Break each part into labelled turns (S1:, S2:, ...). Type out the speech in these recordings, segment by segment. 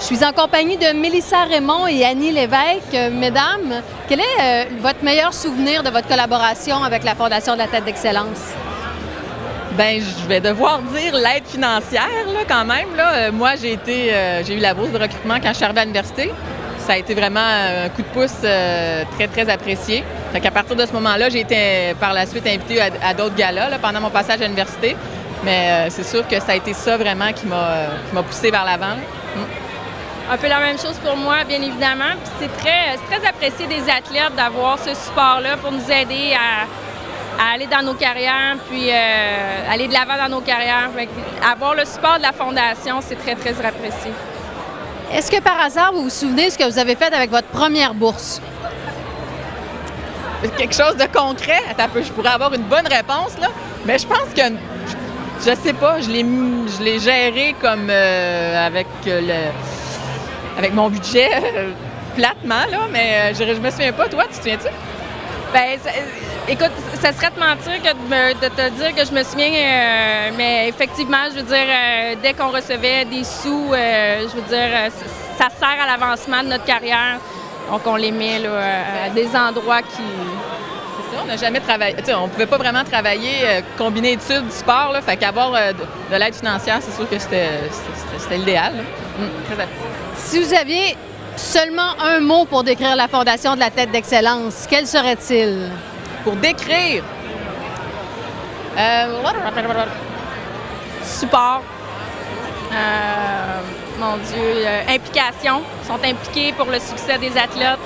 S1: Je suis en compagnie de Mélissa Raymond et Annie Lévesque. Mesdames, quel est votre meilleur souvenir de votre collaboration avec la Fondation de la Tête d'Excellence?
S2: Bien, je vais devoir dire l'aide financière, là, quand même. Là. Moi, j'ai eu la bourse de recrutement quand je suis arrivée à l'université. Ça a été vraiment un coup de pouce très, très apprécié. Fait qu'à partir de ce moment-là, j'ai été par la suite invitée à d'autres galas là, pendant mon passage à l'université. Mais c'est sûr que ça a été ça vraiment qui m'a poussée vers l'avant.
S3: Un peu la même chose pour moi, bien évidemment. Puis c'est très apprécié des athlètes d'avoir ce support-là pour nous aider à aller dans nos carrières, puis aller de l'avant dans nos carrières. Avoir le support de la Fondation, c'est très, très apprécié.
S1: Est-ce que par hasard, vous vous souvenez de ce que vous avez fait avec votre première bourse?
S2: Quelque chose de concret? Attends un peu, je pourrais avoir une bonne réponse, là. Mais je pense que, je sais pas, je l'ai géré comme avec mon budget, platement, là. Mais je me souviens pas. Toi, tu te souviens-tu?
S3: Bien, écoute, ça serait te mentir de te dire que je me souviens, mais effectivement, je veux dire, dès qu'on recevait des sous, je veux dire, ça sert à l'avancement de notre carrière. Donc, on les met là, à des endroits qui...
S2: C'est ça, on n'a jamais travaillé. Tu sais, on pouvait pas vraiment travailler, combiner études, sport, là. Fait qu'avoir de l'aide financière, c'est sûr que c'était l'idéal. Très apprécié.
S1: Si vous aviez seulement un mot pour décrire la Fondation de la Tête d'Excellence, quel serait-il?
S2: Pour décrire,
S3: Support. Mon Dieu, implication. Ils sont impliqués pour le succès des athlètes.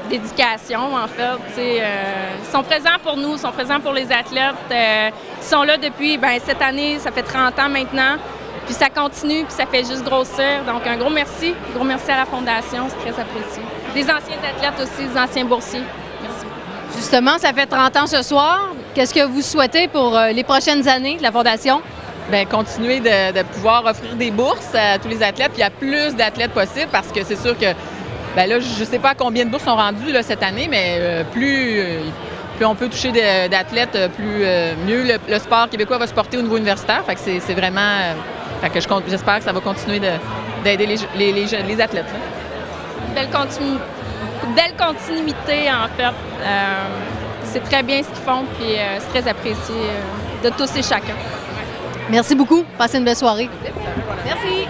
S3: D'éducation, en fait. Ils sont présents pour nous, ils sont présents pour les athlètes. Ils sont là depuis, cette année, ça fait 30 ans maintenant. Puis ça continue, puis ça fait juste grossir. Donc, un gros merci. Un gros merci à la Fondation, c'est très apprécié. Des anciens athlètes aussi, des anciens boursiers. Merci.
S1: Justement, ça fait 30 ans ce soir. Qu'est-ce que vous souhaitez pour les prochaines années de la Fondation?
S2: Bien, continuer de pouvoir offrir des bourses à tous les athlètes, puis à plus d'athlètes possible, parce que c'est sûr que, bien là, je ne sais pas combien de bourses sont rendues là, cette année, mais plus on peut toucher d'athlètes, mieux le sport québécois va se porter au niveau universitaire. Fait que c'est vraiment... fait que j'espère que ça va continuer d'aider les athlètes. Là.
S3: Belle continuité, en fait. C'est très bien ce qu'ils font, puis c'est très apprécié de tous et chacun.
S1: Merci beaucoup. Passez une belle soirée.
S3: Merci.